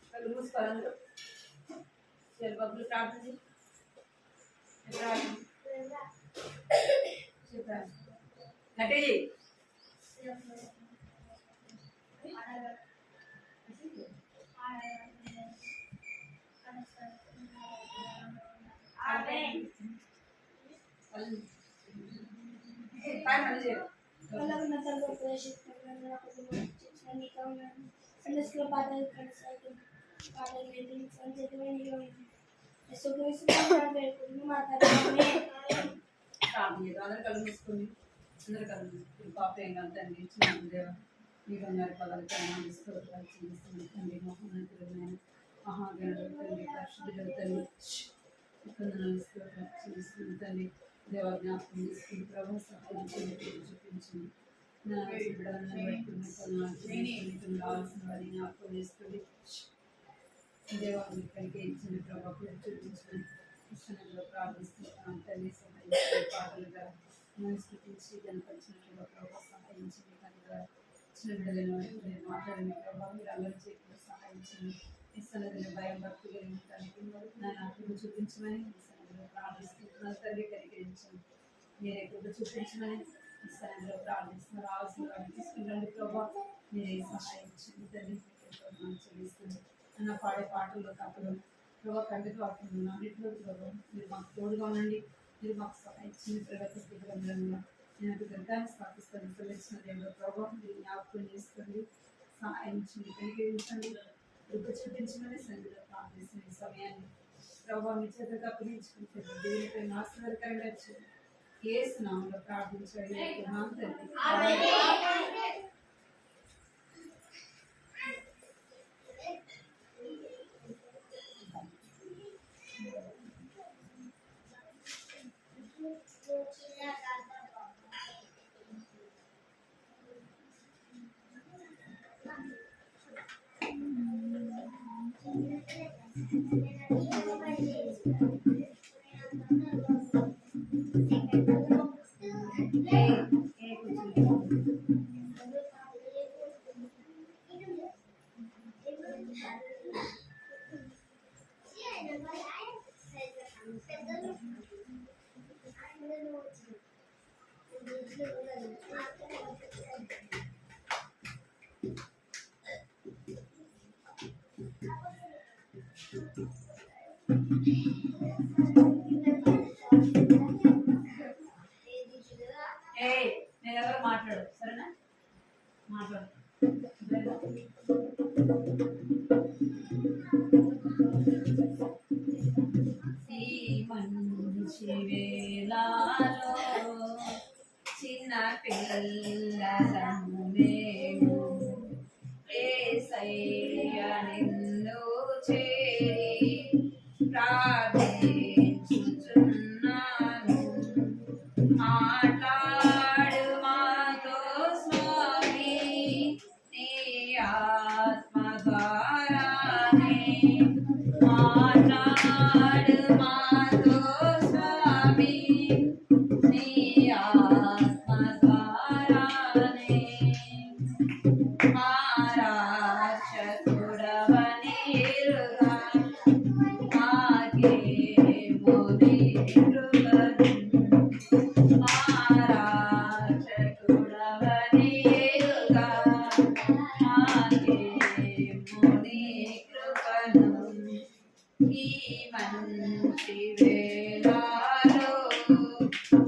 కళ్ళు మూసుకోవాలందరూ బబ్బులు ప్రార్థన నటి అందరు కళ్ళు మూసుకొని అందరు కళ్ళు మూసుకొని పాపం తండ్రి దేవ మీరు అన్నారు పదాలకి ఆనందిస్తూనే తండ్రి మహోన్నతులైన మహాగణుడు తండ్రి పరిశుద్ధుడు తండ్రి చూపిస్తుంది తండ్రి దేవ జ్ఞాపకం తీసుకుని ప్రభావ సహాయం చూపించింది రావాల్సిన వారి జ్ఞాపకం చేసుకుని దేవాన్ని కలిగించిన ప్రభావం చూపించమని కృష్ణలో ప్రార్థిస్తున్నాను తండ్రి సహాయం పాటలుగా స్థితించి కనపరిచినట్లుగా ప్రభావ సహాయించింది కనుక చిన్న బిడ్డలను మాట్లాడిన ప్రభావం మీరు అల్లరి చేయకుండా సహాయించింది ఈ సన్నదిన భయం భక్తి కలిగించడానికి నాకు చూపించమని ఈ సన్నదిలో ప్రార్థిస్తున్నాను తండ్రి కనికరించండి మీరే కూడా చూపించమని ఈ సన్నదిలో ప్రార్థిస్తున్న రావాల్సిన వాడిని తీసుకురండి ప్రభావం మీరే సహాయించండి తండ్రి చెల్లిస్తుంది అన్న పాడే పాటల్లో కాకుండా ప్రభావ కంటితో వాడుతున్నాను అన్నింటిలో ప్రభావం మీరు మాకు తోడుగా ఉండండి మీరు మాకు సహాయించింది ప్రగతిలో నేను గ్రంథాన్ని స్థాపిస్తాను తెలిసిన దేవుడు ప్రభావం మీరు జ్ఞాపకం చేసుకోండి సహాయించండి కనికరించండి కృప చూపించమని సంగీతం ప్రార్థిస్తున్న ఈ సమయాన్ని ప్రభావం మీ చేతకు అప్పగించుకుంటుంది దేవునిపై ఆశీర్వాదకరంగా వచ్చింది యేసు నామములో ప్రార్థించండి నేను ఎవరు మాట్లాడు సరేనా మాట్లాడు మంచి వేళలో చిన్న పిల్లలను మేము యేసయ్య నిన్ను చేరి ప్రార్థించుచున్నాను మాట్లాడు మాతో స్వామి నీ ఆత్మ ద్వారానే మాట్లాడు మాతో స్వామి నీ ఆత్మ ద్వారానే మారాచకుడవని ఎరుగా మాకేమో నీ కృపను మారాచకుడవని ఎరుగా మాకేమో నీ కృపను ఈ మంచి వేళలో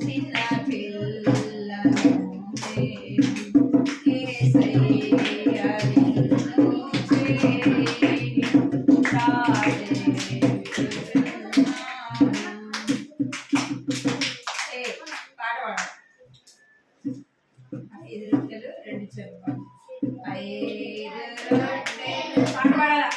చిన్న పిల్లను యేసయ్య నిన్ను చేరి పాట పాడు 5 రొట్టెలు 2 చేపలు 5 రొట్టెలు పాట పాడాలా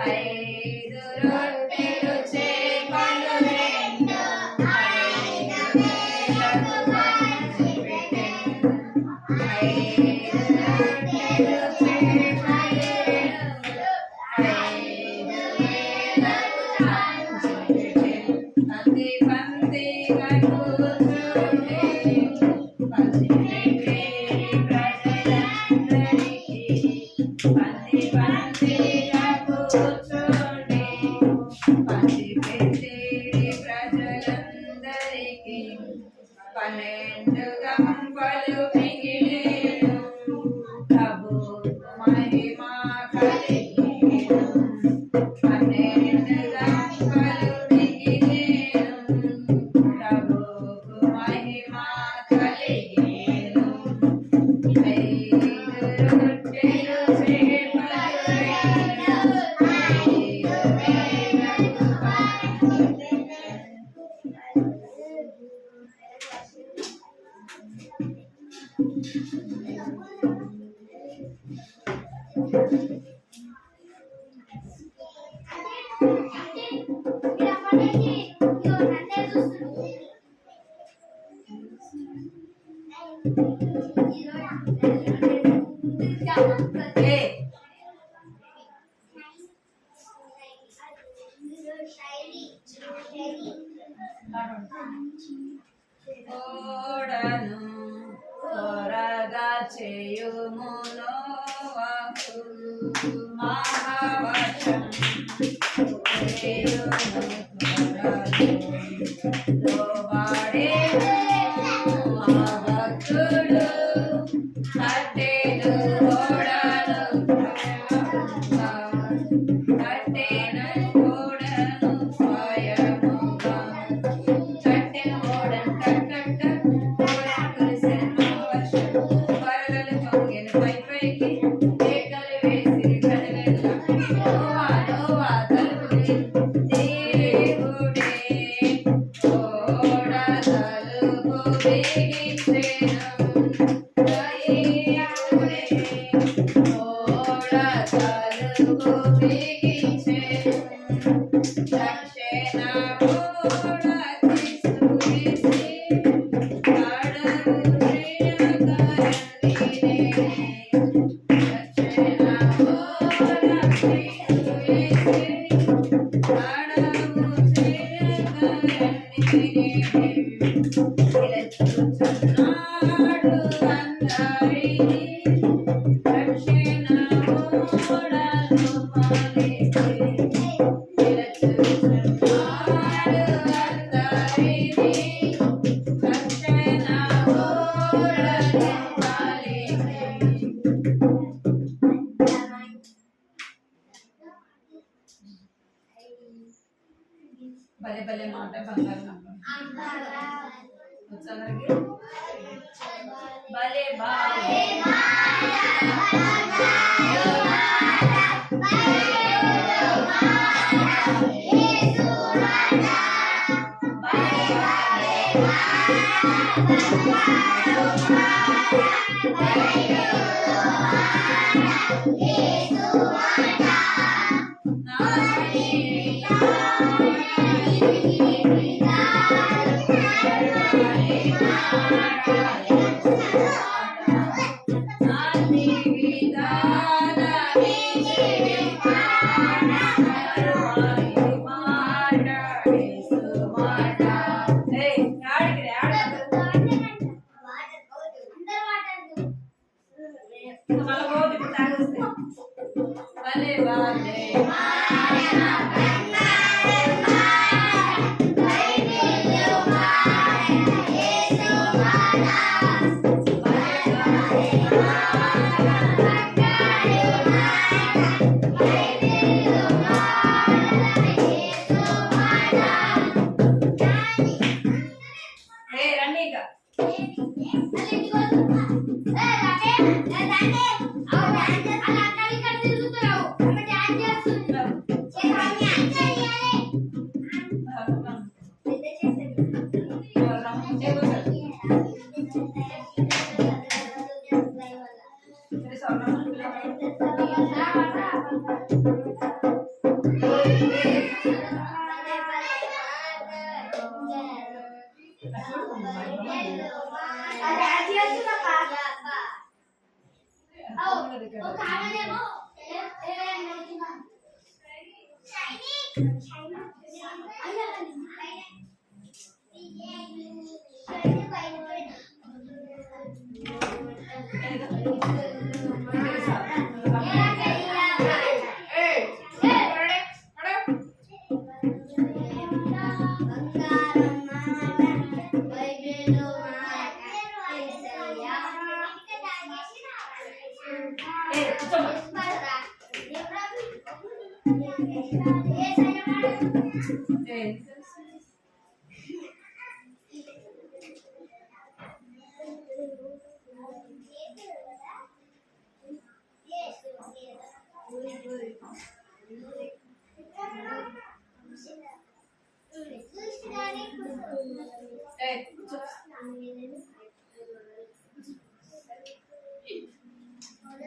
5 రొట్టెలు చేపలు 2 5,000కు పంచిపెట్టెను 5 రొట్టెలు చేపలు 5,000కు పంచిపెట్టెను పంక్తి పంక్తిగా ఓడను త్వరగా చేయుమును మహావర్షం భక్తుడు కట్టెను ఓడను కట్టెను ఓడను స్వయముగా కట్టెను ఓడను కట్ట ఓడను కురిసెను వర్షం వరదలు పొంగెను పైకి కేకలు వేసి కనుగొన్న నోవా నోవా తలుపుని దేవుడే ఓడ తలుపు బిగించెను దయ్యాడే ఓడ తలుపు బిగించెను దక్షిణ ఓడ తీసుకువేసి కడవు శ్రీయకరణినే దక్షిణ ఓడ తీసుకువేసి కడవు శ్రీయకరణినే పిలుచుచున్నాడు అందరినీ దక్షిణ ఓడను పాలించి పిలుచుచున్నాడు అందరినీ దక్షిణ ఓడను పాలించి భలే భలే మాట బంగారు నమ్మకం వచ్చేందరికి భలే భలే భలే భలే రండి ఇక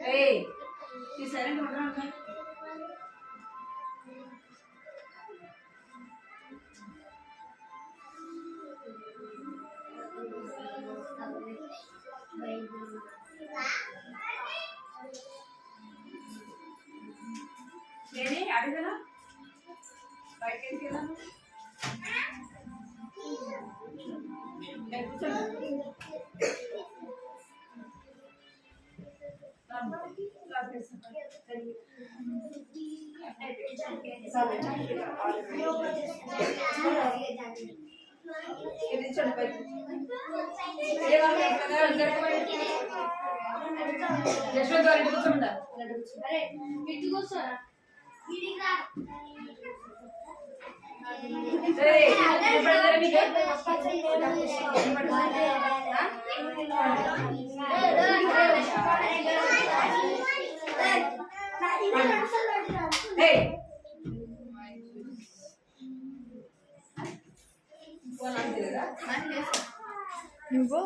సైలెంట్ ఉంటాను. నేనే అడిగనా బయటకి వెళ్ళాను. యశ్వంత్ వారి కూర్చోండి. నువ్వు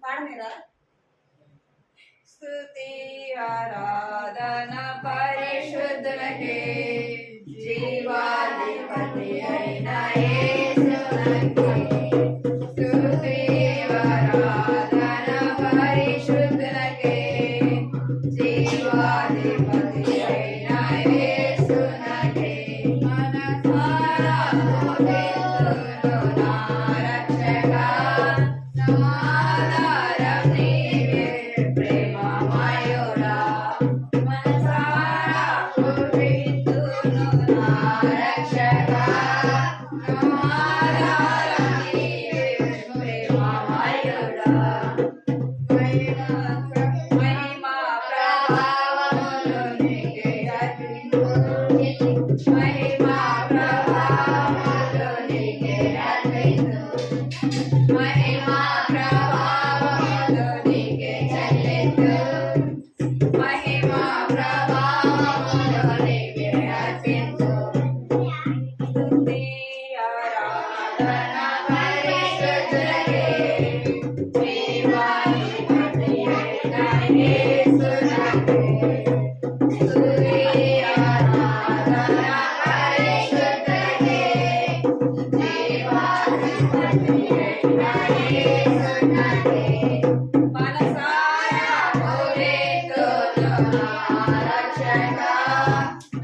పాడనేరా స్తుతి ఆరాధన పరిశుద్ధులకే జీవాధిపతి అయిన యేసునకే స్తుతి ఆరాధన పరిశుద్ధులకే జీవాధిపతి అయిన యేసునకే మనసారా స్తుతింతును నా రక్షకా నాదారం నీవే ప్రేమమయుడా మనసారా స్తుతింతును నా రక్షకా నాదారం నీవే ప్రేమమయుడా మహిమ ప్రభావములు నీకే అర్పించు మహిమ ప్రభావములు నీకే అర్పించు మహిమ ప్రభావములు నీకే చెల్లించు మహిమ ప్రభావములు నీకే అర్పించు స్తుతి ఆరాధన పరిశుద్ధులకే జీవాధిపతి అయిన యేసునకే స్తుతి ఆరాధన పరిశుద్ధులకే జీవాధిపతి అయిన యేసునకే మనసారా పూజింతును నా రక్షకా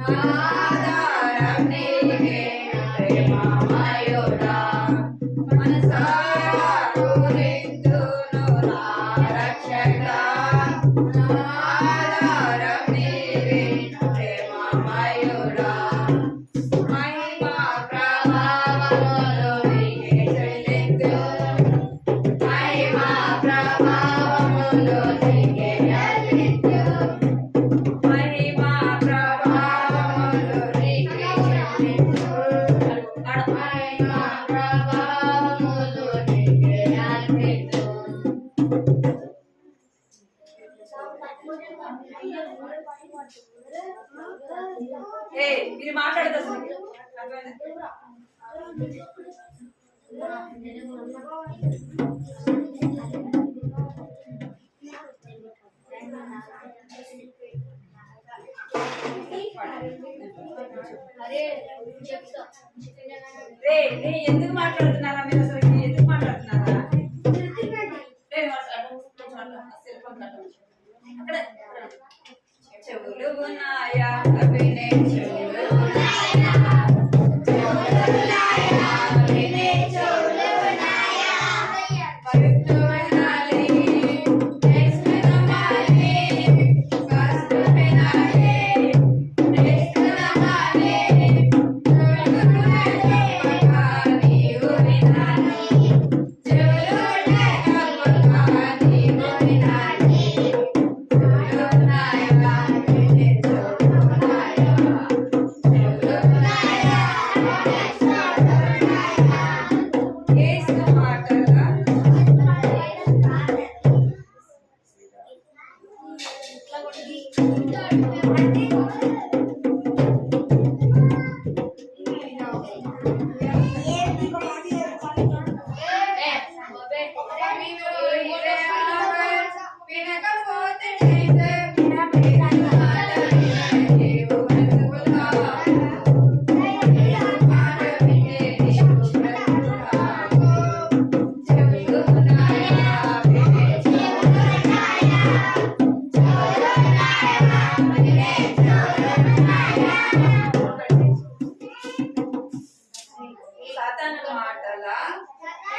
నాదారం నీవే ప్రేమమయుడా మనసారా పూజింతును నా రక్షకా నాదారం నీవే ప్రేమమయుడా మహిమ ప్రభావములు నీకే చెల్లించు మహిమ ప్రభావములు నీకే అర్పించు మహిమ ప్రభావములు నీకే చెల్లించు మహిమ ప్రభావములు నీకే అర్పించు ఇది మాట్లాడదు అసలు ఎందుకు మాట్లాడుతున్నారా మీరు అసలు ఎందుకు మాట్లాడుతున్నారా అక్కడ చెవులు ఉన్నాయా వినే చెవులు ఉన్నాయా చెవులు ఉన్నాయా వినే చెవులు ఉన్నాయా పవిత్రమైనది నిస్మరమాలి కష్టమైనది నిస్మరమాలి పకాని ఉరినాని చెవులు ఉన్నాయా పకాని ఉరినాని చెవులు ఉన్నాయా వినే చెవులు ఉన్నాయా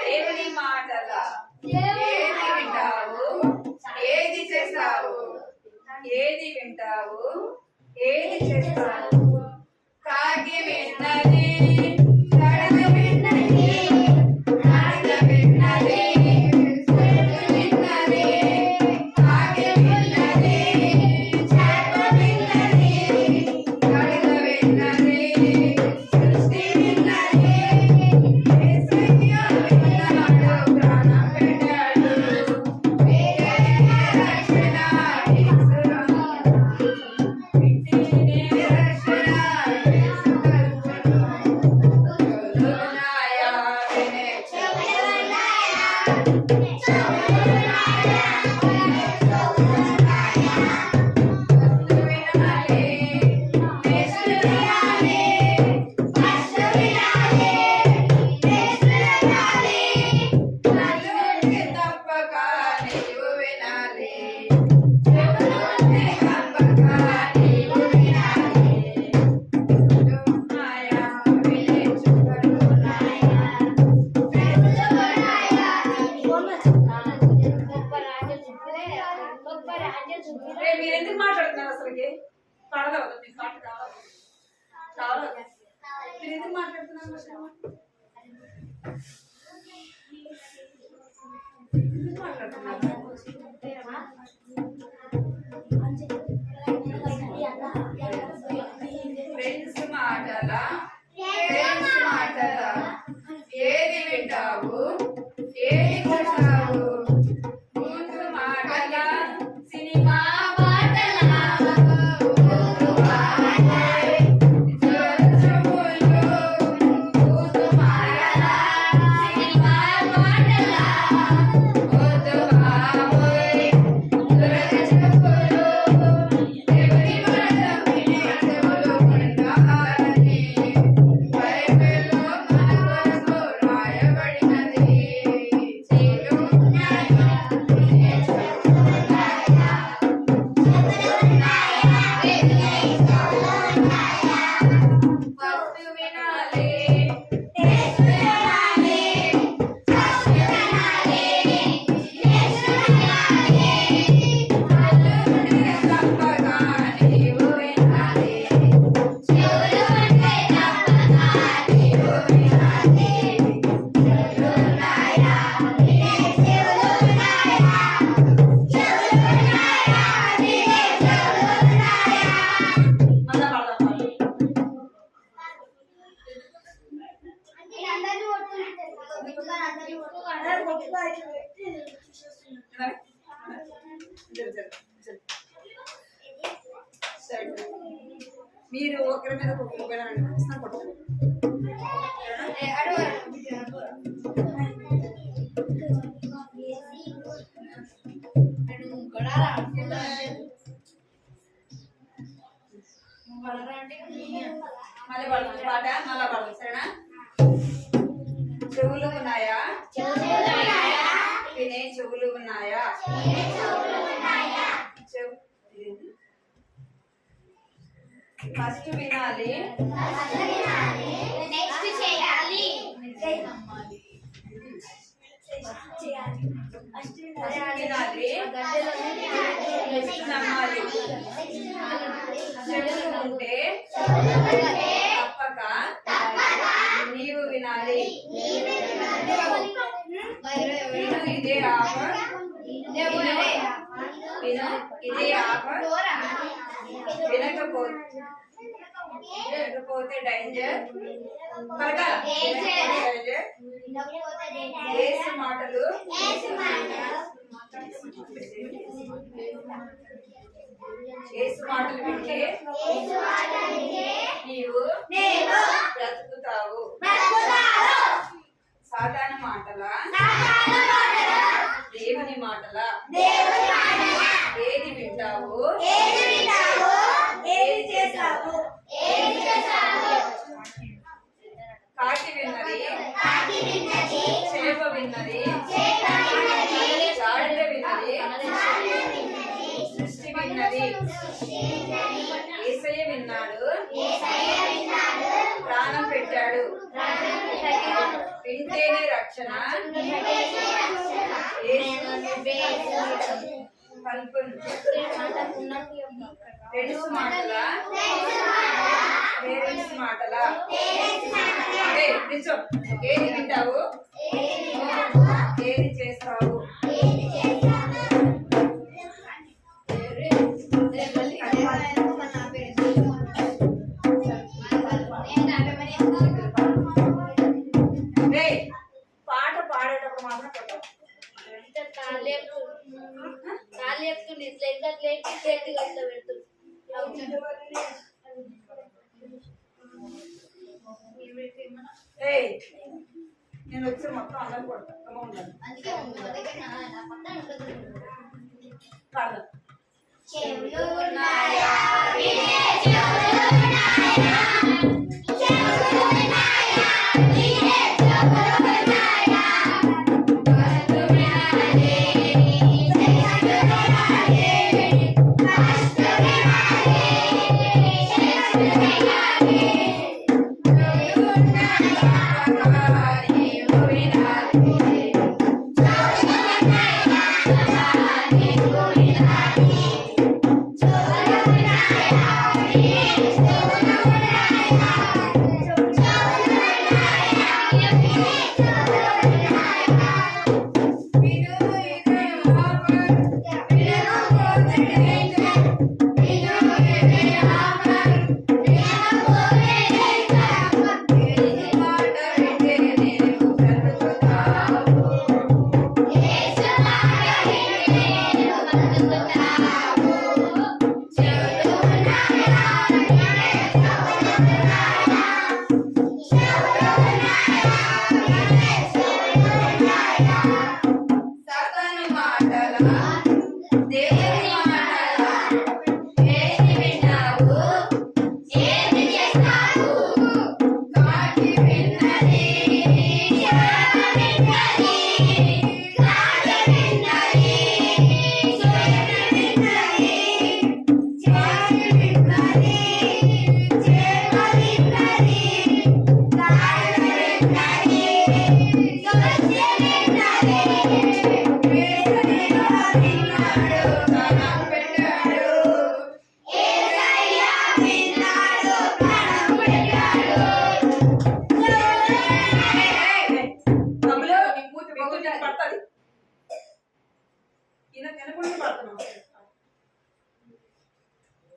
దేవుని మాటల ఏది వింటావు ఏది చేస్తావు ఏది వింటావు ఏది చేస్తావు కాకి విన్నది కడగ విన్నది కడగ విన్నది విన్నది కాకి విన్నది చేప విన్నది కడగ విన్నది సృష్టి విన్నది ప్రాణం పెట్టాడు మీరు ఎందుకు మాట్లాడుతున్నారు అసలుకి పడదు మీకు పాట కావాలి చాలా మీరు ఎందుకు మాట్లాడుతున్నారు ఎందుకు మాట్లాడుతున్నారు ఫ్రెండ్స్ మాటల ఏది వింటావు ఏది చూస్తావు ముందు మాటల సినిమా మీరు ఒకరి మీద కొట్టారు మళ్ళీ పడుతుంది పాట మళ్ళా పడుతుంది సరేనా చెవులు ఉన్నాయా వినే చెవులు ఉన్నాయా ఫస్ట్ వినాలి నెక్స్ట్ చేయాలి వినాలి నెక్స్ట్ నమ్మాలి చెవులు ఉంటే తప్పక నీవు వినాలి విను ఇదే ఆఫర్ విను ఇదే ఆఫర్ వినకపోతే డేంజర్ యేసు మాటలు యేసు మాటలు వింటే నీవు బ్రతుకుతావు. సాధారణ మాటలా దేవుని మాటలా ఏది వింటావు ఏది చేస్తావు? కాకి విన్నది చేప విన్నది గాడిద విన్నది సృష్టి విన్నది యేసయ్య విన్నాడు ప్రాణం పెట్టాడు. వింటేనే రక్షణ ఫ్రెండ్స్ మాటలా పేరెంట్స్ మాటలా? ఏది వింటావు ఏది చేస్తావు? పాట పాడేటప్పుడు మాత్రం నేను వచ్చి మొత్తం అందరూ కొడతా ఉండాలి.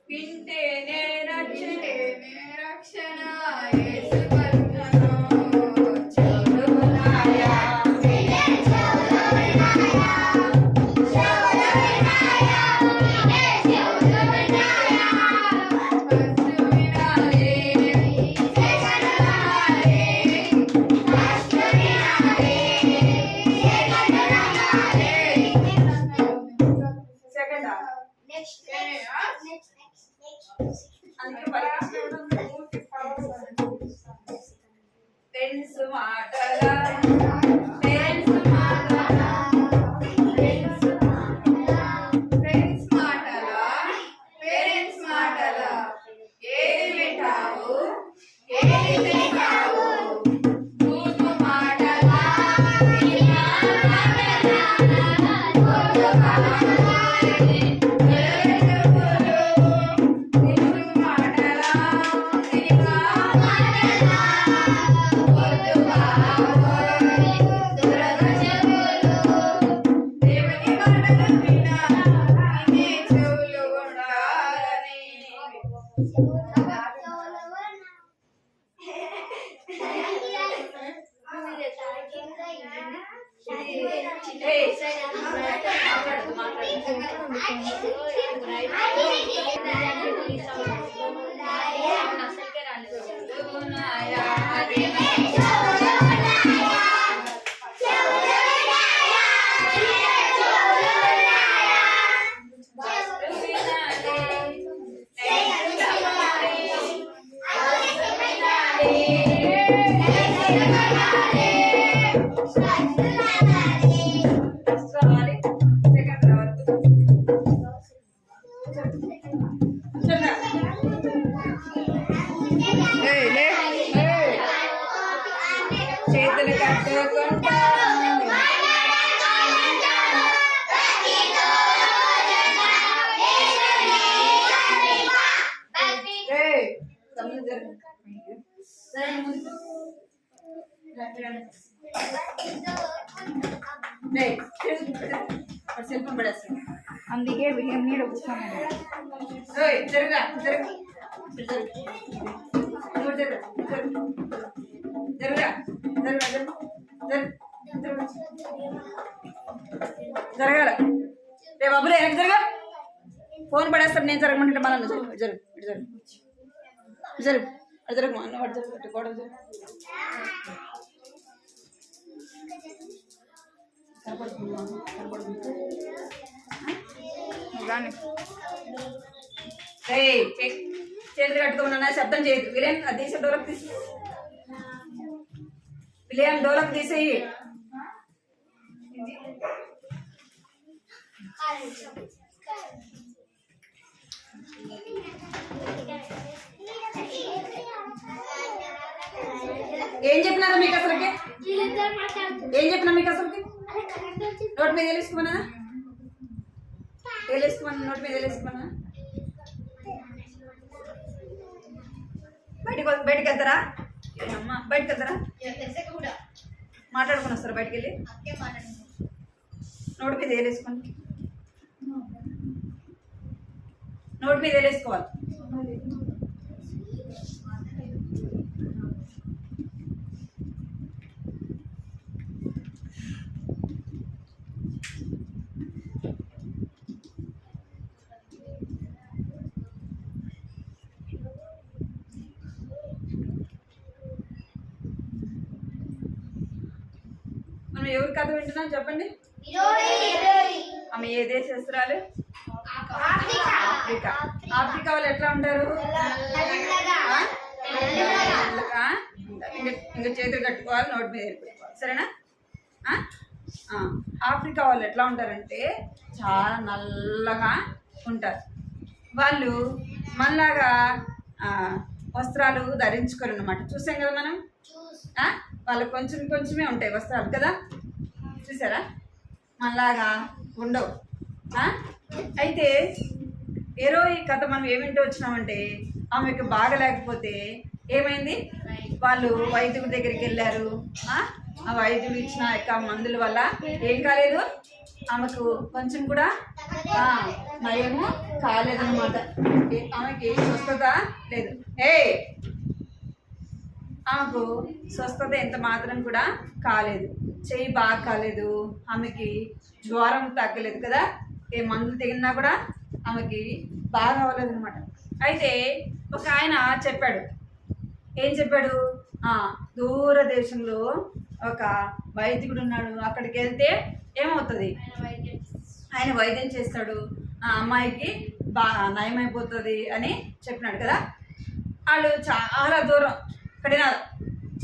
వింటేనే రక్షణ ఫ్రెండ్స్ మాటలా ఫ్రెండ్స్ మాటలా పేరెంట్స్ మాటలా ఏది వింటావు ఏది వింటావు? మూడు మాటలా చేతులు కట్టుకుంటా సెల్ఫోన్ పడేస్తాను అందుకే బియ్యం నీడ కూర్చోండి. జరగా జరగా జరగా జరగాల రే బాబులే వెనక్కి జరగా ఫోన్ పడేస్తాను నేను జరగమంటే మళ్ళీ జరుగు జరుగు ఇటు జరుగు జరుగు అటు జరుగు అన్న వాడు జరుగు అటు కూడా జరుగు చేతులు కట్టుకోమన్నా శబ్దం చేయదు విలియం అది తీసే డోలకు తీసి విలియం డోలకు తీసేయి ఏం చెప్పినారా మీకు అసలుకి ఏం చెప్పినా మీకు అసలుకి నోటి మీద వేసుకోమన్నా వేసుకోమన్నా నోటి మీద వేసుకోమన్నా బయటికి వెళ్తారా అమ్మ బయటకు వెళ్తారా మాట్లాడుకుని వస్తారా బయటికి వెళ్ళి నోటి మీద వేసుకోండి నోటి మీద వేసుకోవాలి మనం ఎవరి కథ వింటున్నాం చెప్పండి ఆమె ఏ దేశస్తురాలు ఆఫ్రికా ఆఫ్రికా వాళ్ళు ఎట్లా ఉంటారు ఇంకా చేతులు కట్టుకోవాలి నోటి మీద పెట్టుకోవాలి సరేనా ఆఫ్రికా వాళ్ళు ఎట్లా ఉంటారంటే చాలా నల్లగా ఉంటారు వాళ్ళు మనలాగా వస్త్రాలు ధరించుకోరు అన్నమాట చూసాం కదా మనం వాళ్ళు కొంచెం కొంచెమే ఉంటాయి వస్త్రాలు కదా చూసారా మనలాగా ఉండవు అయితే ఏరో ఈ కథ మనం ఏమింటూ వచ్చినామంటే ఆమెకు బాగలేకపోతే ఏమైంది వాళ్ళు వైద్యుడి దగ్గరికి వెళ్ళారు ఆ వైద్యుడు ఇచ్చిన యొక్క మందుల వల్ల ఏం కాలేదు ఆమెకు కొంచెం కూడా నయము కాలేదన్నమాట ఆమెకి స్వస్థత లేదు ఆమెకు స్వస్థత ఎంత మాత్రం కూడా కాలేదు చెయ్యి బాగా కాలేదు ఆమెకి జ్వరం తగ్గలేదు కదా ఏ మందులు తిన్నా కూడా ఆమెకి బాగా అవ్వలేదు అనమాట అయితే ఒక ఆయన చెప్పాడు ఏం చెప్పాడు దూరదేశంలో ఒక వైద్యుడు ఉన్నాడు అక్కడికి వెళ్తే ఏమవుతుంది ఆయన వైద్యం చేస్తాడు ఆ అమ్మాయికి నయమైపోతుంది అని చెప్పినాడు కదా వాళ్ళు చాలా దూరం ఇక్కడైనా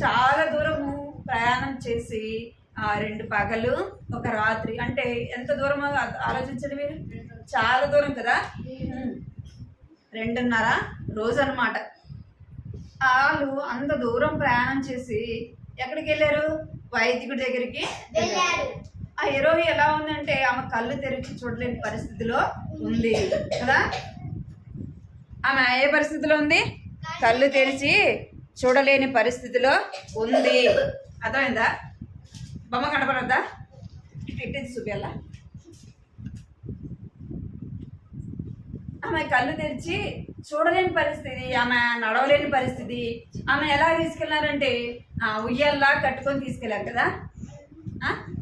చాలా దూరము ప్రయాణం చేసి 2 పగలు 1 రాత్రి అంటే ఎంత దూరమో ఆలోచించండి మీరు చాలా దూరం కదా 2.5 రోజు అన్నమాట వాళ్ళు అంత దూరం ప్రయాణం చేసి ఎక్కడికి వెళ్ళారు వైద్యుడి దగ్గరికి వెళ్ళారు ఆ హీరోయి ఎలా ఉందంటే ఆమె కళ్ళు తెరిచి చూడలేని పరిస్థితిలో ఉంది కదా ఆమె ఏ పరిస్థితిలో ఉంది కళ్ళు తెరిచి చూడలేని పరిస్థితిలో ఉంది అర్థమైందా బొమ్మ కనపడద్దా ఇటు చూపియాలా ఆమె కళ్ళు తెరిచి చూడలేని పరిస్థితి ఆమె నడవలేని పరిస్థితి ఆమె ఎలా తీసుకెళ్లారంటే ఉయ్యల్లా కట్టుకొని తీసుకెళ్లారు కదా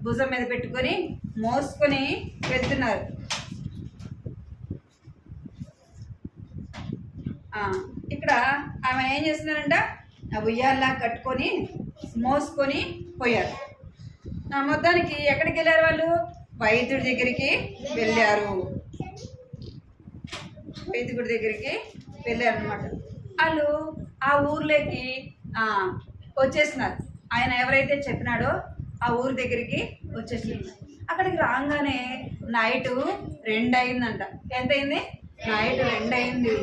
భుజం మీద పెట్టుకొని మోసుకొని వెళ్తున్నారు ఇక్కడ ఆమె ఏం చేస్తున్నారంట, ఉయ్యాలా కట్టుకొని మోసుకొని పోయారు. మొత్తానికి ఎక్కడికి వెళ్ళారు వాళ్ళు? వైద్యుడి దగ్గరికి వెళ్ళారు. వైద్యుడి దగ్గరికి వెళ్ళారు అనమాట. వాళ్ళు ఆ ఊర్లోకి వచ్చేసినారు. ఆయన ఎవరైతే చెప్పినాడో ఆ ఊరి దగ్గరికి వచ్చేసినారు. అక్కడికి రాగానే నైట్ 2 అయిందంట. ఎంత అయింది? నైట్ 2 అయింది.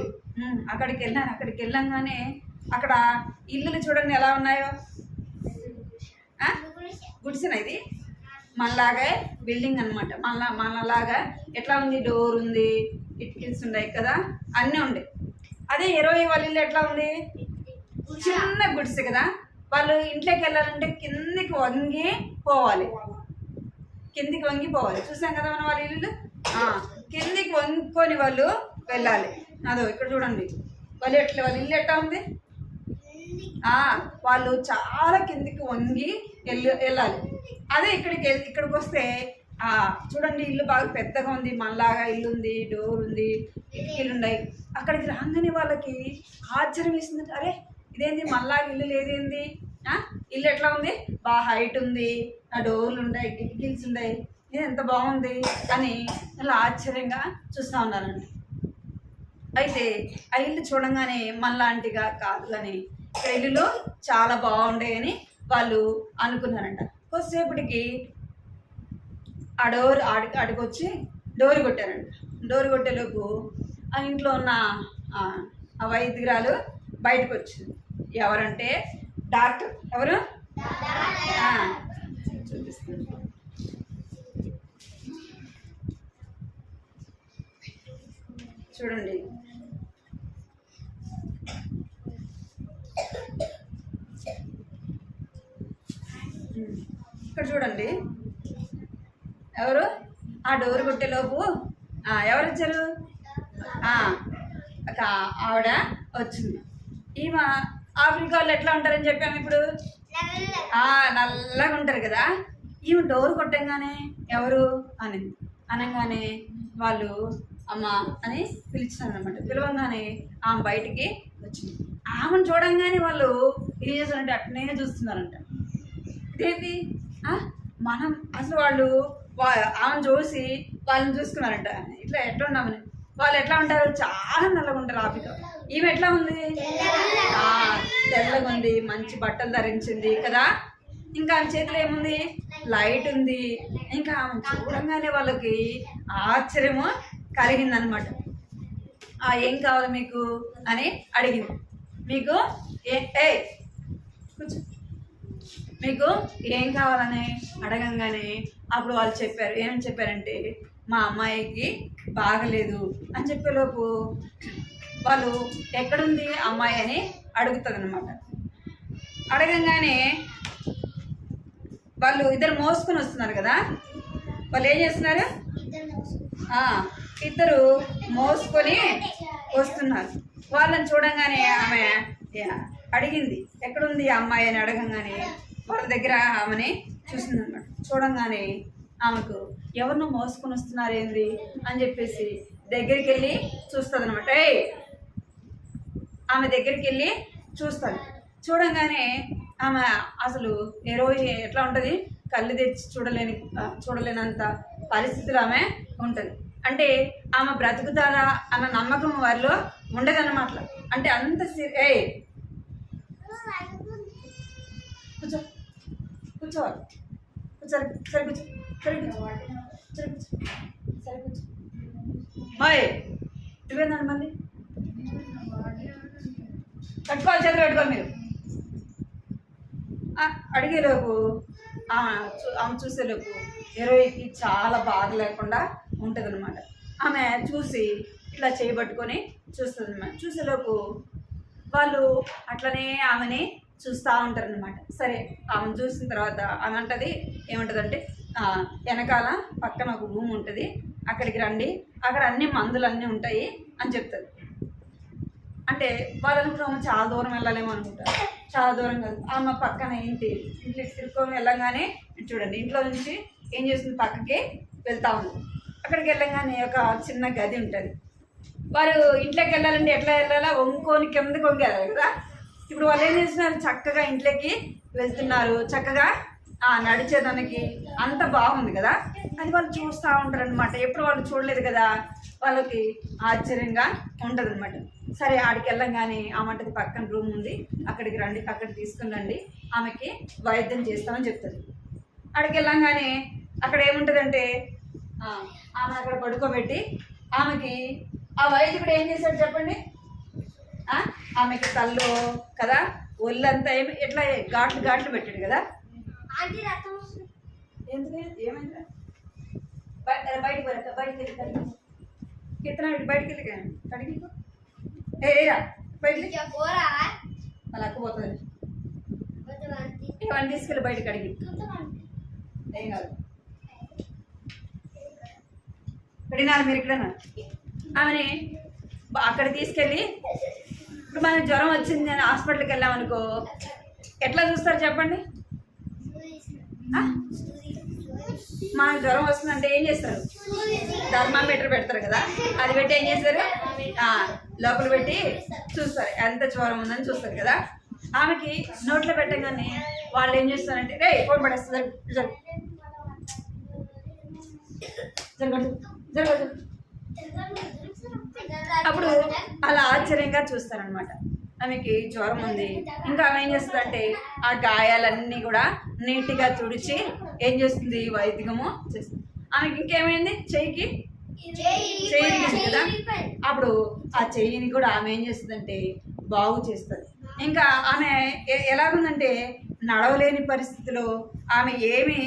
అక్కడికి వెళ్ళాను. అక్కడికి వెళ్ళంగానే అక్కడ ఇల్లులు చూడండి ఎలా ఉన్నాయో. గుడిసెన ఇది మనలాగే బిల్డింగ్ అనమాట. మనలాగా ఎట్లా ఉంది? డోర్ ఉంది, కిటికీస్ ఉన్నాయి కదా, అన్నీ ఉండే. అదే 20 వాళ్ళ ఇల్లు ఎట్లా ఉంది? చిన్న గుడిసె కదా. వాళ్ళు ఇంట్లోకి వెళ్ళాలంటే కిందికి వంగి పోవాలి. చూసాం కదా మనం వాళ్ళ ఇల్లు. కిందికి వంగుకొని వాళ్ళు వెళ్ళాలి. అదో ఇక్కడ చూడండి వాళ్ళ ఇల్లు ఎట్లా ఉంది. వాళ్ళు చాలా కిందికి వంగి వెళ్ళాలి. అదే ఇక్కడికి వస్తే చూడండి ఇల్లు బాగా పెద్దగా ఉంది. మనలాగా ఇల్లు ఉంది, డోర్ ఉంది, కిటికీలు ఉన్నాయి. అక్కడికి రాగానే వాళ్ళకి ఆశ్చర్యం వేసింది. అరే ఇదేంది మనలాగా ఇల్లు లేదేంది? ఇల్లు ఎట్లా ఉంది? బాగా హైట్ ఉంది, డోర్లు ఉన్నాయి, కిటికీల్స్ ఉన్నాయి, ఇది ఎంత బాగుంది అని అలా ఆశ్చర్యంగా చూస్తూ ఉన్నారండి. అయితే ఆ ఇల్లు చూడంగానే మనలాంటిగా కాదు కానీ ఇక్కడ ఇల్లులు చాలా బాగుంటాయని వాళ్ళు అనుకున్నారంట. కొద్దిసేపటికి ఆ డోర్ ఆడికొచ్చి డోర్ కొట్టారంట. డోర్ కొట్టేలోపు ఆ ఇంట్లో ఉన్న ఆ వైద్యురాలు బయటకు వచ్చింది. ఎవరంటే డాక్టర్. ఎవరు? చూపిస్తుంది. చూడండి ఇక్కడ చూడండి ఎవరు? ఆ డోర్ కొట్టేలోపు ఎవరు వచ్చారు? ఆవిడ వచ్చింది. ఈమె ఆఫ్రికాలో ఎట్లా ఉంటారని చెప్పాము ఇప్పుడు. నల్లగా ఉంటారు కదా. ఈమె డోర్ కొట్టంగానే ఎవరు అని అనగానే వాళ్ళు అమ్మ అని పిలిచారు అనమాట. పిలవంగానే ఆమె బయటికి వచ్చింది. ఆమెను చూడంగానే వాళ్ళు ఏం చేస్తారంటే అట్నే చూస్తున్నారంట. ఇదేంటి మనం అసలు వాళ్ళు ఆమెను చూసి వాళ్ళని చూసుకున్నారంట. ఇట్లా ఎట్లా ఉన్నామని. వాళ్ళు ఎట్లా ఉంటారు? చాలా నల్లగా ఉంటారు. ఆఫ్రికా. ఈమె ఎట్లా ఉంది? తెల్లగా ఉంది, మంచి బట్టలు ధరించింది కదా. ఇంకా ఆమె చేతిలో ఏముంది? లైట్ ఉంది. ఇంకా ఆమె చూడంగానే వాళ్ళకి ఆశ్చర్యము కలిగిందనమాట. ఏం కావాలి మీకు అని అడిగింది. మీకు కూర్చో. మీకు ఏం కావాలని అడగంగానే అప్పుడు వాళ్ళు చెప్పారు. ఏమని చెప్పారంటే మా అమ్మాయికి బాగలేదు అని చెప్పేలోపు వాళ్ళు ఎక్కడుంది అమ్మాయి అని అడుగుతుంది అనమాట. అడగంగానే వాళ్ళు ఇద్దరు మోసుకొని వస్తున్నారు కదా. వాళ్ళు ఏం చేస్తున్నారు? ఇద్దరు మోసుకొని వస్తున్నారు. వాళ్ళని చూడంగానే ఆమె అడిగింది ఎక్కడుంది ఆ అమ్మాయి అని. అడగంగానే వాళ్ళ దగ్గర ఆమెని చూసింది అనమాట. చూడంగానే ఆమెకు ఎవరినో మోసుకొని వస్తున్నారు ఏంది అని చెప్పేసి దగ్గరికి వెళ్ళి చూస్తుంది అనమాట. ఆమె దగ్గరికి వెళ్ళి చూస్తాను. చూడంగానే ఆమె అసలు ఎట్లా ఉంటుంది? కళ్ళు తెచ్చి చూడలేనంత పరిస్థితులు ఆమె ఉంటుంది. అంటే ఆమె బ్రతుకుతారా అన్న నమ్మకం వారిలో ఉండదన్నమాట. అంటే అంత కూర్చో కూర్చోవాలి. సరే సరే కూర్చో, సరే కూర్చో, సరే కూర్చో, సరే కూర్చో. నువ్వేందండి మళ్ళీ కట్టుకోవాలి, చేతులు పెట్టుకోవాలి మీరు. అడిగేలోపు ఆమె చూసేలోపు హీరోయిన్కి చాలా బాధ లేకుండా ఉంటుంది అనమాట. ఆమె చూసి ఇట్లా చేయబట్టుకొని చూస్తుంది అనమాట. చూసేలోపు వాళ్ళు అట్లనే ఆమెని చూస్తూ ఉంటారు అనమాట. సరే ఆమెను చూసిన తర్వాత ఆమె అంటది ఏమంటుందంటే వెనకాల పక్కన ఒక రూమ్ ఉంటుంది, అక్కడికి రండి, అక్కడ అన్ని మందులు అన్నీ ఉంటాయి అని చెప్తుంది. అంటే వాళ్ళు అనుకున్నాము చాలా దూరం వెళ్ళాలేమో అనుకుంటారు. చాలా దూరం కాదు. ఆమె పక్కన ఇంట్లో తిరుక్కొని వెళ్ళంగానే చూడండి ఇంట్లో నుంచి ఏం చేస్తుంది, పక్కకి వెళ్తా ఉంది. అక్కడికి వెళ్ళంగానే ఒక చిన్న గది ఉంటుంది. వారు ఇంట్లోకి వెళ్ళాలంటే ఎట్లా వెళ్ళాలా, వంకొని కిందకి వంగారు కదా. ఇప్పుడు వాళ్ళు ఏం చేస్తున్నారు, చక్కగా ఇంట్లోకి వెళ్తున్నారు, చక్కగా నడిచేదానికి అంత బాగుంది కదా. అది వాళ్ళు చూస్తూ ఉంటారు అనమాట. ఎప్పుడు వాళ్ళు చూడలేదు కదా, వాళ్ళకి ఆశ్చర్యంగా ఉంటుంది అనమాట. సరే ఆడికి వెళ్ళంగానే ఆమెకి పక్కన రూమ్ ఉంది, అక్కడికి రండి, అక్కడికి తీసుకుని రండి, ఆమెకి వైద్యం చేస్తామని చెప్తుంది. అక్కడికి వెళ్ళంగానే అక్కడ ఏముంటుందంటే ఆమె అక్కడ పడుకోబెట్టి ఆమెకి ఆ వైద్యుడు ఏం చేశాడు చెప్పండి. ఆమెకి తల్లు కదా, ఒళ్ళంతా ఎట్లా ఘాట్లు ఘాట్లు పెట్టాడు కదా. ఎందుకు ఏమైందా, బయటికి బయటికి వెళ్ళి కిత్తనా బయటికి వెళ్ళి కడిగి ఏరా బయటికి అలా అక్కుపోతుంది. ఇవన్నీ తీసుకెళ్ళి బయటకి అడిగి ఏం కాదు. కడిగినారు మీరు ఇక్కడ ఆమెని అక్కడ తీసుకెళ్ళి, ఇప్పుడు మనకు జ్వరం వచ్చింది నేను హాస్పిటల్కి వెళ్ళామనుకో ఎట్లా చూస్తారు చెప్పండి. మనకు జ్వరం వస్తుందంటే ఏం చేస్తారు, థర్మామీటర్ పెడతారు కదా, అది పెట్టి ఏం చేస్తారు, లోపల పెట్టి చూస్తారు ఎంత జ్వరం ఉందని చూస్తారు కదా. ఆమెకి నోట్లో పెట్టగానే వాళ్ళు ఏం చేస్తారంటే రే ఫోన్ పడేస్తారు జరగదు. అప్పుడు అలా ఆశ్చర్యంగా చూస్తారనమాట. ఆమెకి జ్వరం ఉంది, ఇంకా ఆమె ఏం చేస్తుందంటే ఆ గాయాలన్నీ కూడా నీట్గా తుడిచి ఏం చేస్తుంది, వైద్యము చేస్తుంది. ఆమెకి ఇంకేమైంది, చెయ్యికి చెయ్యి కదా, అప్పుడు ఆ చెయ్యిని కూడా ఆమె ఏం చేస్తుందంటే బాగు చేస్తుంది. ఇంకా ఆమె ఎలాగుందంటే నడవలేని పరిస్థితిలో, ఆమె ఏమీ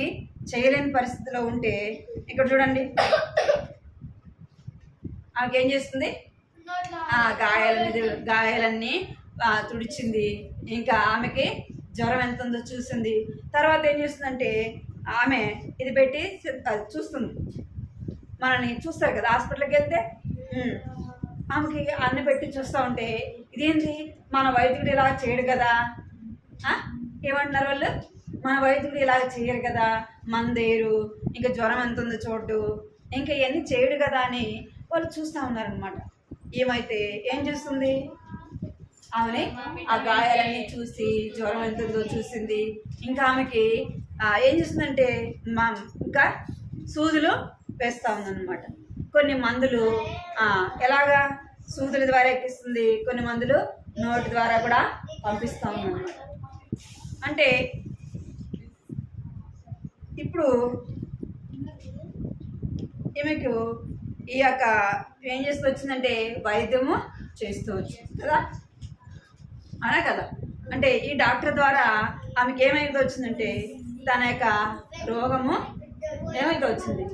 చేయలేని పరిస్థితిలో ఉంటే ఇక్కడ చూడండి ఆమెకి ఏం చేస్తుంది, గాయాలన్నీ తుడిచింది. ఇంకా ఆమెకి జ్వరం ఎంత ఉందో చూసింది. తర్వాత ఏం చేస్తుందంటే ఆమె ఇది పెట్టి చూస్తుంది, మనల్ని చూస్తారు కదా హాస్పిటల్కి వెళ్తే, ఆమెకి అన్ని పెట్టి చూస్తూ ఉంటే ఇదేంటి మన వైద్యుడు ఇలా చేయడు కదా. ఏమంటున్నారు వాళ్ళు, మన వైద్యుడు ఇలా చేయరు కదా, మందేరు ఇంకా జ్వరం ఎంత ఉందో చూడు, ఇంకా ఇవన్నీ చేయడు కదా అని వాళ్ళు చూస్తూ ఉన్నారనమాట. ఏమైతే ఏం చేస్తుంది, ఆమెని ఆ గాయాలన్నీ చూసి జ్వరం ఎంత ఉందో చూసింది. ఇంకా ఆమెకి ఏం చేస్తుందంటే ఇంకా సూదులు వేస్తూ ఉందన్నమాట. కొన్ని మందులు ఎలాగా సూదుల ద్వారా ఎక్కిస్తుంది, కొన్ని మందులు నోటి ద్వారా కూడా పంపిస్తూ ఉందన్నమాట. అంటే ఇప్పుడు ఈమెకు ఈ యొక్క ఏం చేస్తూ వచ్చిందంటే వైద్యము చేస్తూ వచ్చింది కదా, అనా కదా. అంటే ఈ డాక్టర్ ద్వారా ఆమెకి ఏమైతే వచ్చిందంటే తన యొక్క రోగము ఏమైతే వచ్చింది,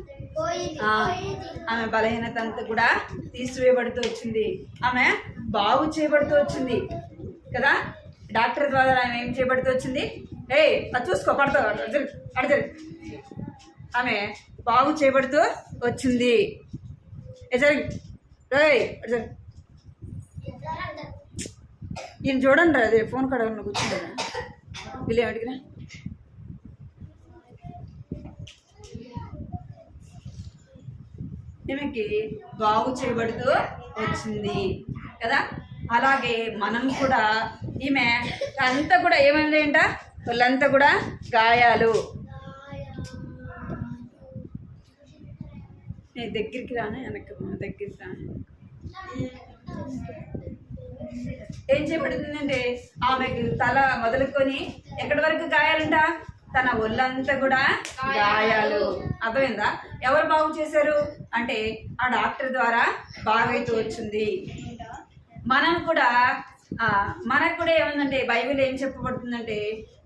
ఆమె బలహీనత అంతా కూడా తీసివేయబడుతూ వచ్చింది, ఆమె బాగు చేయబడుతూ వచ్చింది కదా. డాక్టర్ ద్వారా ఆమె ఏం చేయబడుతూ వచ్చింది, అది చూసుకో పడుతుంది అడిగి ఆమె బాగు చేయబడుతూ వచ్చింది. ఈయన చూడండి, అదే ఫోన్ కాడ ఉన్న కూర్చుంటారా వీళ్ళు ఏమడిగినా. ఈమెకి బాగు చేయబడుతూ వచ్చింది కదా. అలాగే మనం కూడా ఈమె అంతా కూడా ఏమైంది ఏంట, వాళ్ళంతా కూడా గాయాలు. నేను దగ్గరికి రాను, వెనక్కి దగ్గరికి రాను. ఏం చేయబడుతుందంటే ఆమెకు తల మొదలుకొని ఎక్కడి వరకు గాయాలంట, తన ఒళ్ళంతా కూడా గాయాలు. అర్థమైందా? ఎవరు బాగు చేశారు అంటే ఆ డాక్టర్ ద్వారా బాగైతూ వచ్చింది. మనకు కూడా ఏముందంటే బైబిల్ ఏం చెప్పబడుతుందంటే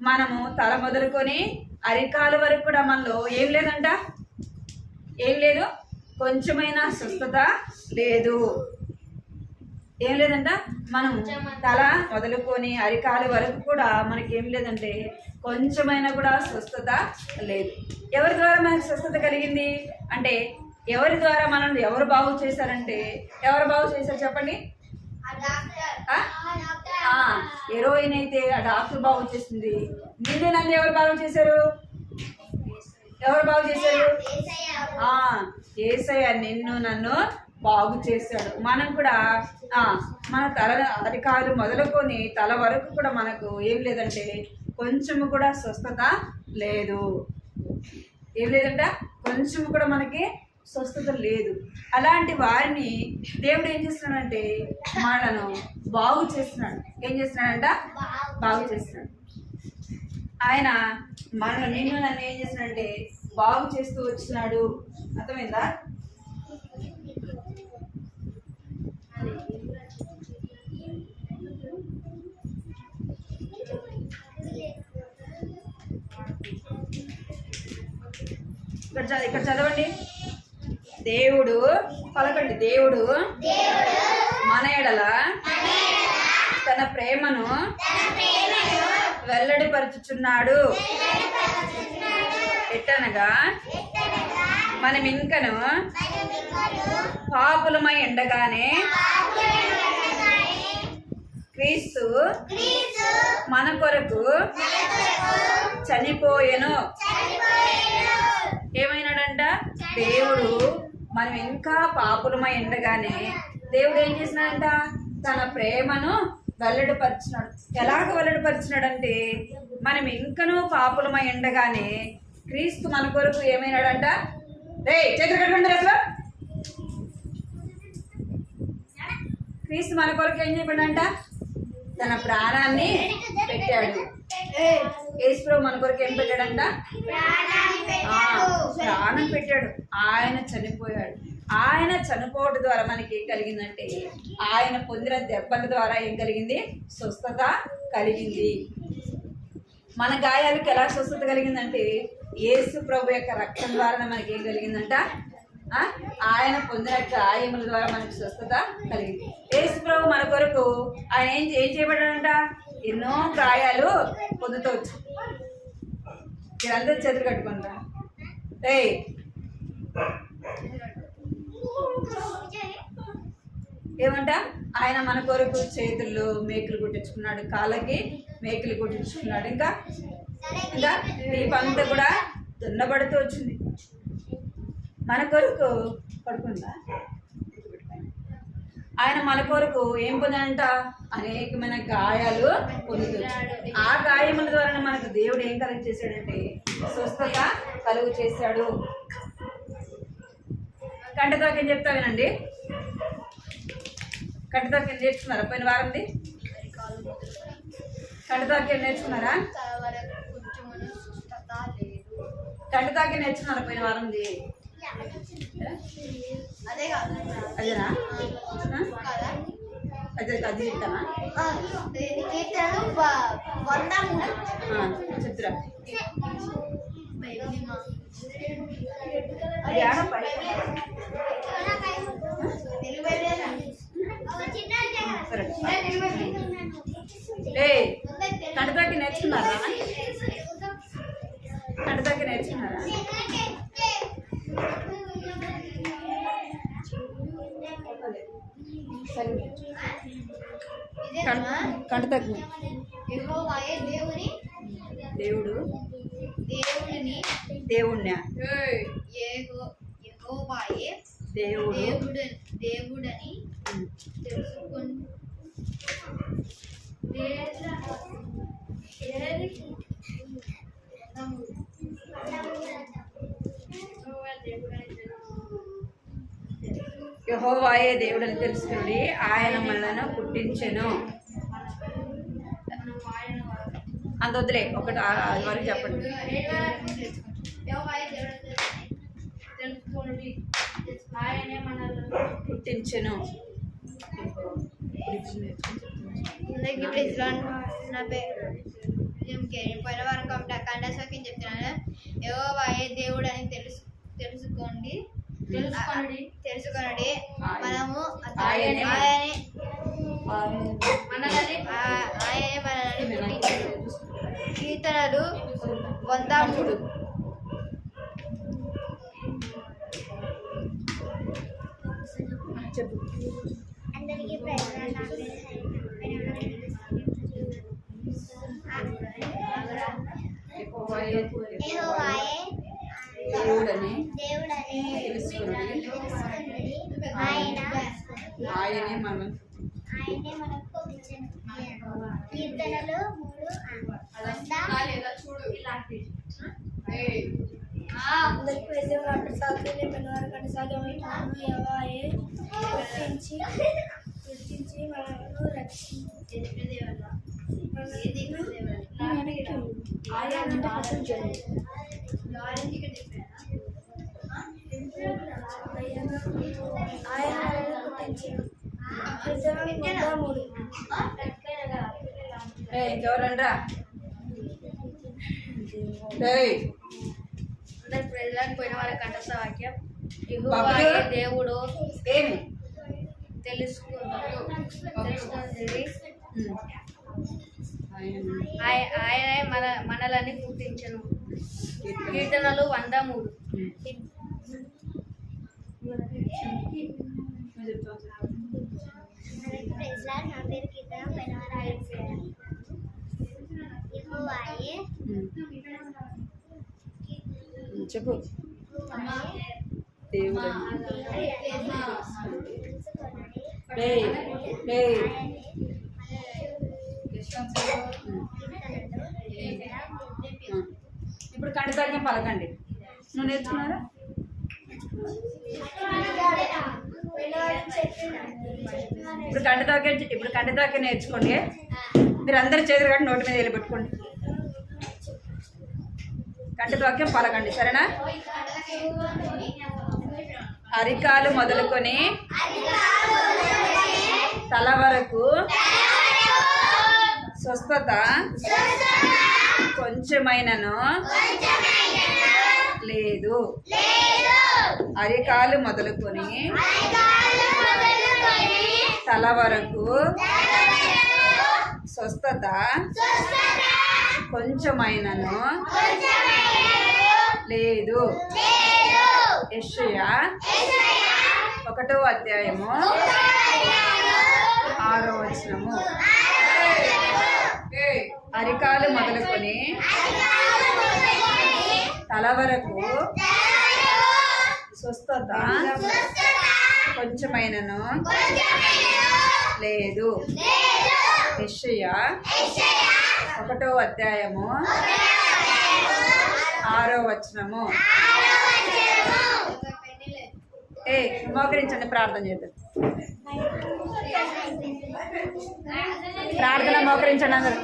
మనము తల మొదలుకొని అరికాల వరకు కూడా మనలో ఏం లేదంట, ఏం లేదు, కొంచెమైనా స్వస్థత లేదు. ఏం లేదంట, మనం తల మొదలుకొని అరికాల వరకు కూడా మనకి ఏం లేదంటే కొంచెమైనా కూడా స్వస్థత లేదు. ఎవరి ద్వారా మనకు స్వస్థత కలిగింది అంటే ఎవరి ద్వారా మనం ఎవరు బాగు చేశారంటే ఎవరు బాగు చేశారు చెప్పండి. హీరోయిన్ అయితే ఆ డాక్టర్ బాగు చేసింది. నిన్ను నన్ను ఎవరు బాగు చేశారు, ఎవరు బాగు చేశారు? యేసయ్య నిన్ను నన్ను బాగు చేశాడు. మనం కూడా మన తల అరికాలు మొదలుకొని తల వరకు కూడా మనకు ఏం లేదంటే కొంచెము కూడా స్వస్థత లేదు. ఏం లేదంట, కొంచెం కూడా మనకి స్వస్థత లేదు. అలాంటి వారిని దేవుడు ఏం చేస్తున్నాడంటే మనను బాగు చేస్తున్నాడు. ఏం చేస్తున్నాడంట? బాగు చేస్తున్నాడు. ఆయన నిన్ను నన్ను ఏం చేస్తున్నాడంటే బాగు చేస్తూ వచ్చినాడు. అర్థమైందా? ఇక్కడ చదవండి. దేవుడు పలకండి. దేవుడు మన ఎడల తన ప్రేమను వెల్లడిపరుచుచున్నాడు. ఎట్టనగా మనం ఇంకను పాపులమై ఉండగానే క్రీస్తు మన కొరకు చనిపోయెను. ఏమైనాడంట? దేవుడు మనం ఇంకా పాపులమై ఉండగానే దేవుడు ఏం చేసినాడంట? తన ప్రేమను వెల్లడిపరిచినాడు. ఎలాగ వెల్లడిపరిచినాడంటే మనం ఇంకనూ పాపులమై ఉండగానే క్రీస్తు మన కొరకు ఏమైనాడంట? చేతులు కట్టుకుంటారు అసలు. క్రీస్తు మన కొరకు ఏం చేయబడంట? తన ప్రాణాన్ని పెట్టాడు. యేసుప్రభు మన కొరకు ఏం పెట్టాడంట? ప్రాణం పెట్టాడు. ఆయన చనిపోయాడు. ఆయన చనిపోవడం ద్వారా మనకి ఏం కలిగిందంటే ఆయన పొందిన దెబ్బల ద్వారా ఏం కలిగింది? స్వస్థత కలిగింది. మన గాయాలకు ఎలా స్వస్థత కలిగిందంటే యేసు ప్రభు యొక్క రక్తం ద్వారా మనకి ఏం కలిగిందంట? ఆయన పొందిన గాయముల ద్వారా మనకి స్వస్థత కలిగింది. యేసు ప్రభు మన కొరకు ఆయన ఏం చేయబడ్డాడంట? ఎన్నో గాయాలు పొందుతవచ్చు. మీరందరూ చేతులు కట్టుకుంటా. ఏమంట? ఆయన మన కొరకు చేతుల్లో మేకులు కుట్టించుకున్నాడు, కాళ్ళకి మేకులు కుట్టించుకున్నాడు. ఇంకా దీపంతా కూడా దున్నబడుతూ వచ్చింది. మన కొరకు పడుకుందా? ఆయన మన కొరకు ఏం పొందాడంట? అనేకమైన గాయాలు పొందుతాడు. ఆ గాయముల ద్వారా మనకు దేవుడు ఏం కలుగు చేశాడంటే స్వస్థత కలుగు చేశాడు. కంటతోకి ఏం చెప్తా వినండి. కంటతోకి ఏం నేర్చుకున్నారా పోయిన వారంది? కంటతోకి ఏం నేర్చుకున్నారా? కంటతోకి నేర్చుకున్నారా పోయిన వారంది? అదేనా? అది చెప్తానా? చెప్తురా. కంటతోకి నేర్చుకున్నారా? కంటతోకి నేర్చుకున్నారా? కంటతోకి దేవుడు దేవుడిని దేవుడని తెలుసుకొని యెహోవాయే దేవుడని తెలుసుకుని ఆయన మనలను పుట్టించెను. అంత వద్దులే, ఒకటి అది వరకు చెప్పండి. పుట్టించెను. నా పేరు పోయిన వారం కండసోకి చెప్తున్నాను. యెహోవాయే దేవుడు అని తెలుసుకొనడి మనము ఆయనే మనల్ని కీర్తనలు 103. చెప్పు. అందరికీ దేవుడని తెలుసుకుని ఆయన ఆయనే మనం ఆయనే మనకు పుట్టించెను. కీర్తనలు 3 అందరికి ప్రజలు అటు సాధ్యం పెద్దవారికి సాధ్యమైనాను యెహోవాయే గుర్తించి మనల్ని రక్షించి ఇంకెవరండ్రా అందరి ప్రజలకు పోయిన వాళ్ళ కంఠస్థ వాక్యం యెహోవాయే దేవుడు ఏమి తెలుసుకుంది ఆయనే మనలని పుట్టించను. కీర్తనలు 103. నా పేరు కీర్తన యెహోవాయే చెప్పు దేవుడు ఇప్పుడు కంటితాగ్యం పలకండి. నువ్వు నేర్చుకున్నారా? ఇప్పుడు కంటితాగ్యం నేర్చుకోండి. మీరు అందరు చేతులు కట్టి నోటి మీద వెళ్ళి పెట్టుకోండి. కంటితాగ్యం పలకండి, సరేనా? అరికాలు మొదలుకొని తల వరకు స్వస్థత కొంచెమైనను లేదు. అరికాలు మొదలుకొని తల వరకు స్వస్థత కొంచెమైనను లేదు. యెషయా 1వ అధ్యాయము 6వ వచనము. అరికాలు మొదలుకొని తల వరకు స్వస్థత కొంచెమైనను లేదు. యెషయా 1వ అధ్యాయము 6వ వచనము. మోకరించండి, ప్రార్థన చేద్దాం. ప్రార్థన మోకరించండి అందరు.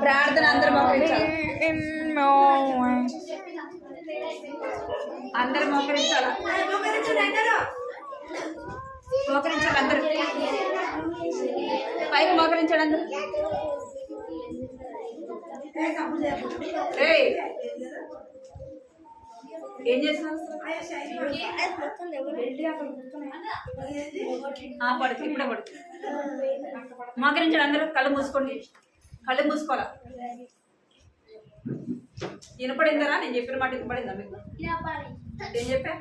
ప్రార్థన అందరు మోకరించాలి. అందరు మోకరించాలా? మోకరించాలి అందరు. పైకి మోకరించాడు అందరు. ఏం చేస్తున్నారు? పడుకు, ఇప్పుడే పడుకు. మోకరించాడు అందరూ. కళ్ళు మూసుకోండి, కళ్ళు మూసుకోవాలా? వినపడిందరా? నేను చెప్పిన మాట వినపడిందా మీకు? ఏం చెప్పా?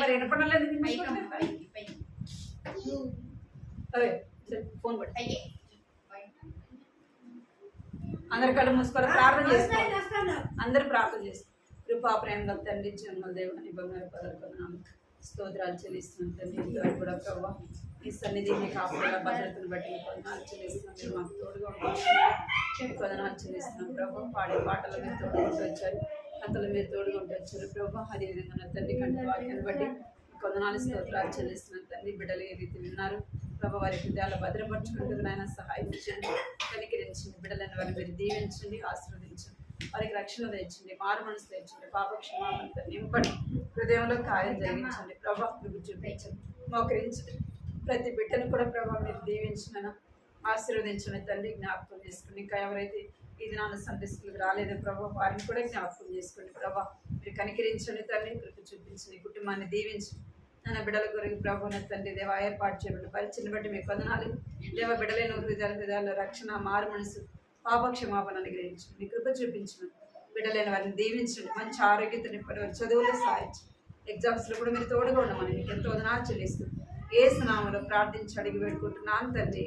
మరి వినపడలేదు. ఫోన్ పడి అందరు కళ్ళు మూసుకోవాలి. ప్రార్థన చేసుకోవాలి. అందరూ ప్రార్థన చేస్తారు. కృపా ప్రేమ గల తండ్రి, జన్మల దేవుని బంగారు పదకొండున్నాము స్తోత్రాలు చెల్లిస్తున్నాం తండ్రి. ఇంతవరకు కూడా ప్రభావ ఈ సన్నిధి మీ కాపుల భద్రతను బట్టి మీ కొదనాలు చెల్లిస్తున్నాం. మీరు మాకు తోడుగా ఉంటారు. కొదనాలు చెల్లిస్తున్నాం ప్రభావ. పాడే పాటలు మీరు తోడుకుంటూ వచ్చారు, కథలు మీరు తోడుకుంటూ వచ్చారు ప్రభావ. అదేవిధంగా నా తండ్రి కంటి వాక్యాన్ని బట్టి కొదనాలు స్తోత్రాలు చెల్లిస్తున్నాం తండ్రి. బిడ్డలు ఏ రీతి విన్నారు ప్రభావ, వారి హృదయాలు భద్రపరుచుకుంటూ నాయన సహాయం చేయండి, కనికరించండి. బిడ్డలను వారిని మీరు దీవించండి, ఆశీర్వదించండి. వారికి రక్షణ తెచ్చండి, మారు మనసు తెచ్చండి, పాప క్షమాపణతో నింపండి, హృదయంలో కార్యం జరిగించండి ప్రభా. మీకు చూపించండి, మోకరించండి. ప్రతి బిడ్డను కూడా ప్రభావ మీరు దీవించిన ఆశీర్వదించండి తండ్రి. జ్ఞాపకం చేసుకోండి. ఇంకా ఎవరైతే ఈ దినాన సండే స్కూల్కి రాలేదో ప్రభావ, వారిని కూడా జ్ఞాపకం చేసుకోండి ప్రభావ. మీరు కనికరించండి తండ్రి, కృప చూపించండి, కుటుంబాన్ని దీవించండి. నన్న బిడ్డల గురించి ప్రభావ తండ్రి దేవ ఏర్పాటు చేయబడి పరిచయను బట్టి మీకు వందనాలు దేవ. బిడ్డలైన హృదయాల్లో రక్షణ, మారు మనసు, పాప క్షమాపణ అనుగ్రహించండి. మీ కృప చూపించండి. బిడ్డలైన వారిని దీవించండి, మంచి ఆరోగ్యత నింపడి, చదువులో సాధించండి. ఎగ్జామ్స్లో కూడా మీరు తోడుగా ఉండమని మీకు ఎంతో వందనాలు చెల్లిస్తుంది. యేసు నామములో ప్రార్థించి అడిగి పెట్టుకుంటున్నాను తండ్రి.